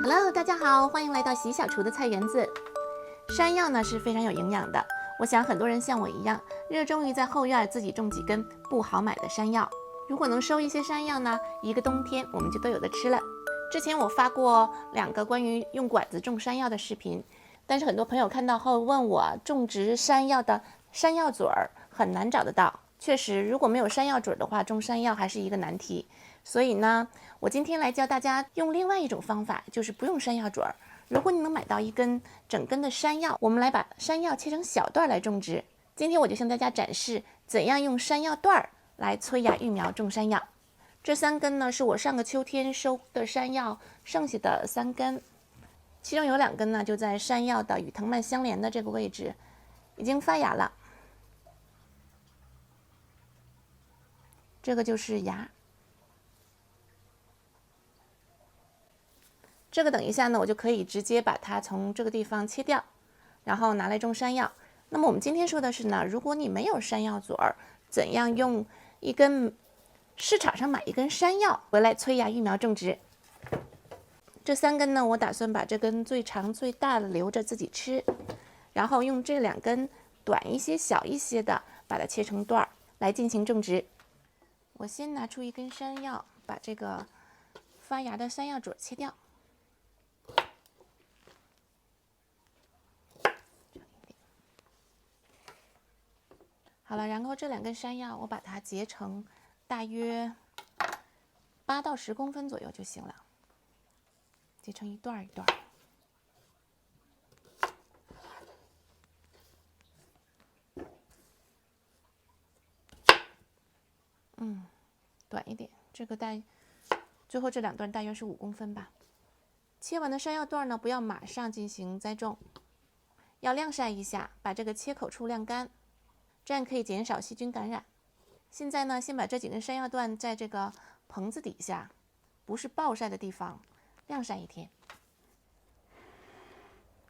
Hello， 大家好，欢迎来到习小厨的菜园子。山药呢是非常有营养的，我想很多人像我一样，热衷于在后院自己种几根不好买的山药。如果能收一些山药呢，一个冬天我们就都有的吃了。之前我发过2个关于用管子种山药的视频，但是很多朋友看到后问我，种植山药的山药嘴儿很难找得到。确实，如果没有山药嘴的话，种山药还是一个难题。所以呢，我今天来教大家用另外一种方法，就是不用山药嘴儿。如果你能买到一根整根的山药，我们来把山药切成小段来种植。今天我就向大家展示怎样用山药段来催芽育苗种山药。这3根呢是我上个秋天收的山药剩下的3根，其中有2根呢就在山药的与藤蔓相连的这个位置已经发芽了。这个就是芽。这个等一下呢，我就可以直接把它从这个地方切掉，然后拿来种山药。那么我们今天说的是呢，如果你没有山药嘴儿，怎样用一根市场上买一根山药回来催芽育苗种植。这3根呢，我打算把这根最长最大的留着自己吃，然后用这2根短一些小一些的把它切成段儿来进行种植。我先拿出一根山药，把这个发芽的山药嘴切掉。好了，然后这2根山药我把它截成大约8到10公分左右就行了，截成一段一段。短一点，这个最后这2段大约是5公分吧。切完的山药段呢，不要马上进行栽种，要晾晒一下，把这个切口处晾干，这样可以减少细菌感染。现在呢，先把这几根山药段在这个棚子底下，不是暴晒的地方，晾晒1天。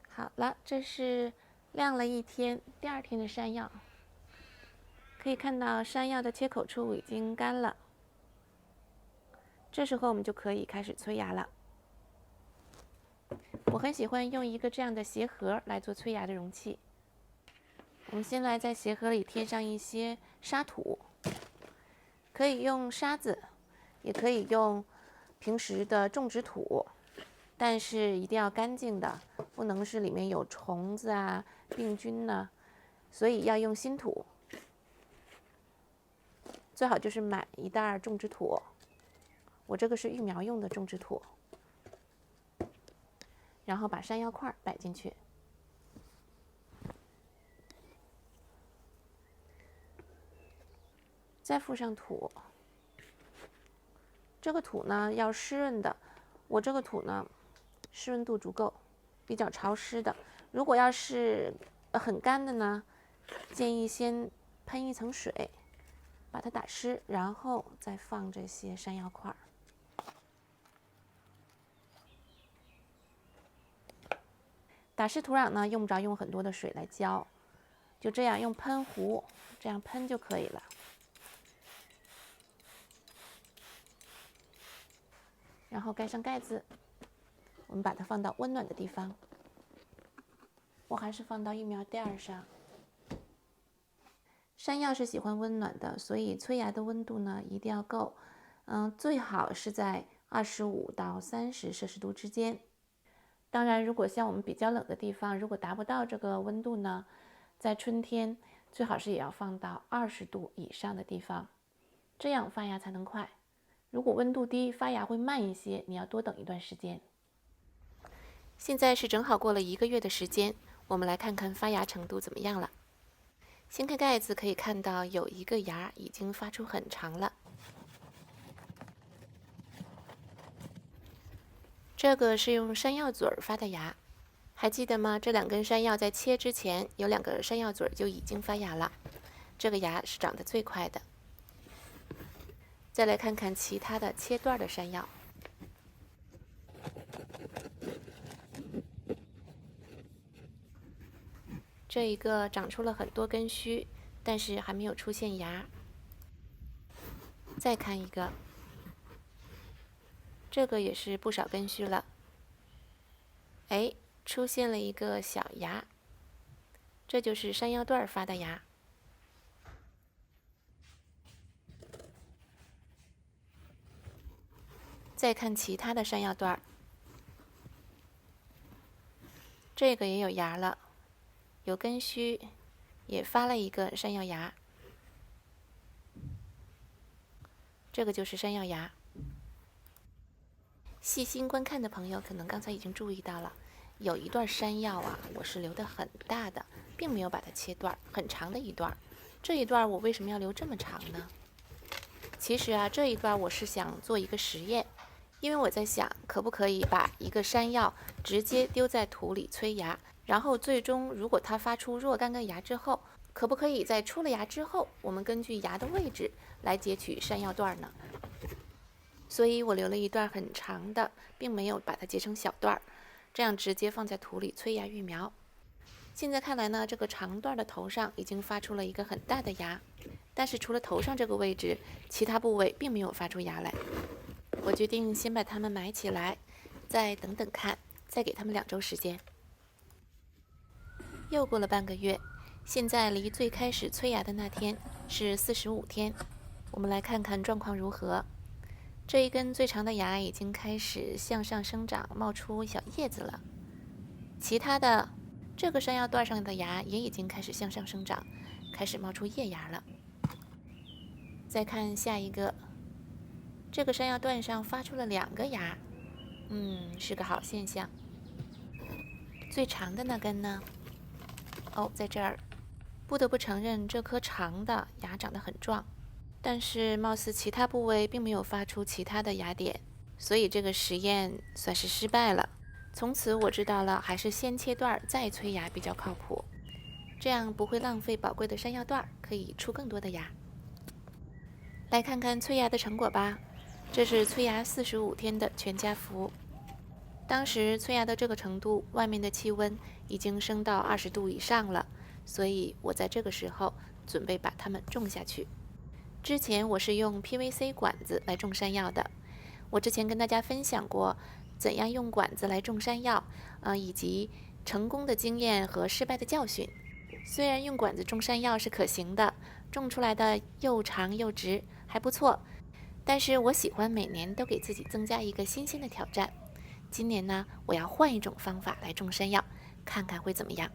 好了，这是晾了1天，第2天的山药，可以看到山药的切口处已经干了。这时候我们就可以开始催芽了。我很喜欢用一个这样的鞋盒来做催芽的容器。我们先来在鞋盒里贴上一些沙土，可以用沙子，也可以用平时的种植土，但是一定要干净的，不能是里面有虫子啊、病菌呢，所以要用新土。最好就是买一袋种植土，我这个是育苗用的种植土。然后把山药块摆进去，再附上土。这个土呢要湿润的，我这个土呢湿润度足够，比较潮湿的。如果要是很干的呢，建议先喷一层水，把它打湿，然后再放这些山药块。打湿土壤呢，用不着用很多的水来浇，就这样用喷壶这样喷就可以了。然后盖上盖子，我们把它放到温暖的地方。我还是放到育苗垫上。山药是喜欢温暖的，所以催芽的温度呢一定要够，最好是在25到30摄氏度之间。当然，如果像我们比较冷的地方，如果达不到这个温度呢，在春天最好是也要放到20度以上的地方，这样发芽才能快。如果温度低，发芽会慢一些，你要多等一段时间。现在是正好过了1个月的时间，我们来看看发芽程度怎么样了。掀开盖子可以看到有1个芽已经发出很长了。这个是用山药嘴发的芽，还记得吗？这2根山药在切之前，有2个山药嘴就已经发芽了。这个芽是长得最快的。再来看看其他的切段的山药，这一个长出了很多根须，但是还没有出现芽。再看一个，这个也是不少根须了。哎，出现了一个小芽，这就是山药段发的芽。再看其他的山药段，这个也有芽了，有根须，也发了一个山药芽。这个就是山药芽。细心观看的朋友可能刚才已经注意到了，有一段山药啊，我是留得很大的，并没有把它切断，很长的一段。这一段我为什么要留这么长呢？其实啊，这一段我是想做一个实验，因为我在想，可不可以把一个山药直接丢在土里催芽，然后最终如果它发出若干个芽之后，可不可以在出了芽之后，我们根据芽的位置来截取山药段呢？所以我留了一段很长的，并没有把它截成小段，这样直接放在土里催芽育苗。现在看来呢，这个长段的头上已经发出了一个很大的芽，但是除了头上这个位置，其他部位并没有发出芽来。我决定先把它们埋起来，再等等看，再给它们2周时间。又过了半个月，现在离最开始催芽的那天是45天，我们来看看状况如何。这一根最长的芽已经开始向上生长，冒出小叶子了。其他的这个山药段上的芽也已经开始向上生长，开始冒出叶芽了。再看下一个，这个山药段上发出了2个芽，是个好现象。最长的那根呢？哦，在这儿。不得不承认，这颗长的芽长得很壮。但是貌似其他部位并没有发出其他的芽点，所以这个实验算是失败了。从此我知道了，还是先切段再催芽比较靠谱，这样不会浪费宝贵的山药段，可以出更多的芽。来看看催芽的成果吧，这是催芽45天的全家福。当时催芽的这个程度，外面的气温已经升到20度以上了，所以我在这个时候准备把它们种下去。之前我是用 PVC 管子来种山药的，我之前跟大家分享过怎样用管子来种山药，以及成功的经验和失败的教训。虽然用管子种山药是可行的，种出来的又长又直，还不错，但是我喜欢每年都给自己增加一个新鲜的挑战。今年呢，我要换一种方法来种山药，看看会怎么样。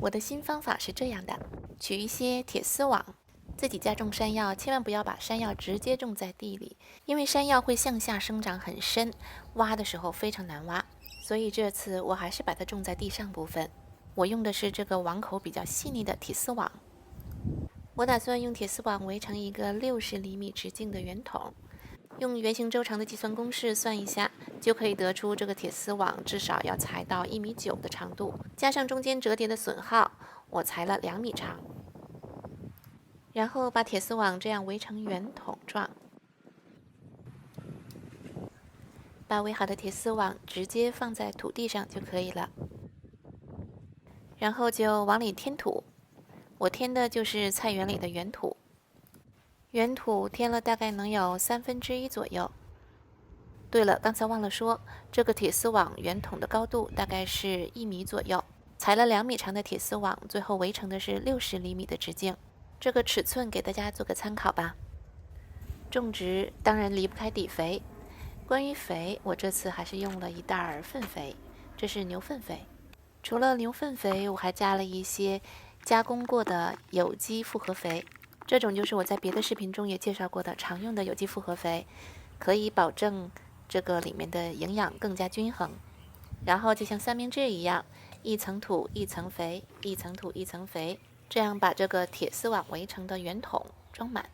我的新方法是这样的，取一些铁丝网。自己家种山药，千万不要把山药直接种在地里，因为山药会向下生长很深，挖的时候非常难挖。所以这次我还是把它种在地上部分。我用的是这个网口比较细腻的铁丝网。我打算用铁丝网围成一个60厘米直径的圆筒，用圆形周长的计算公式算一下，就可以得出这个铁丝网至少要裁到1.9米的长度，加上中间折叠的损耗，我裁了2米长。然后把铁丝网这样围成圆筒状，把围好的铁丝网直接放在土地上就可以了。然后就往里添土，我添的就是菜园里的原土，原土添了大概能有1/3左右。对了，刚才忘了说，这个铁丝网圆筒的高度大概是1米左右，裁了2米长的铁丝网，最后围成的是60厘米的直径。这个尺寸给大家做个参考吧。种植当然离不开底肥，关于肥，我这次还是用了1袋粪肥，这是牛粪肥。除了牛粪肥，我还加了一些加工过的有机复合肥，这种就是我在别的视频中也介绍过的常用的有机复合肥，可以保证这个里面的营养更加均衡。然后就像三明治一样，一层土一层肥，一层土一层肥，这样把这个铁丝网围成的圆筒装满。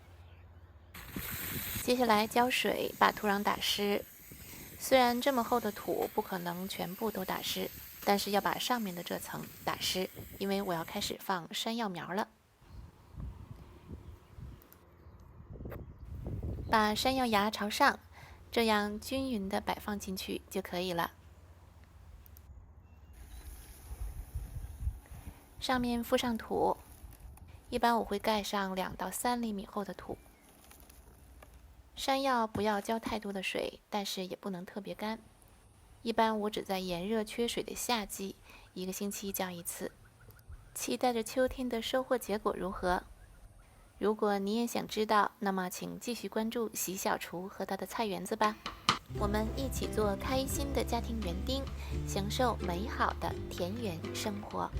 接下来浇水，把土壤打湿。虽然这么厚的土不可能全部都打湿，但是要把上面的这层打湿，因为我要开始放山药苗了。把山药芽朝上，这样均匀地摆放进去就可以了。上面敷上土，一般我会盖上2到3厘米厚的土。山药不要浇太多的水，但是也不能特别干。一般我只在炎热缺水的夏季，1个星期浇一次。期待着秋天的收获结果如何？如果你也想知道，那么请继续关注习小厨和他的菜园子吧。我们一起做开心的家庭园丁，享受美好的田园生活。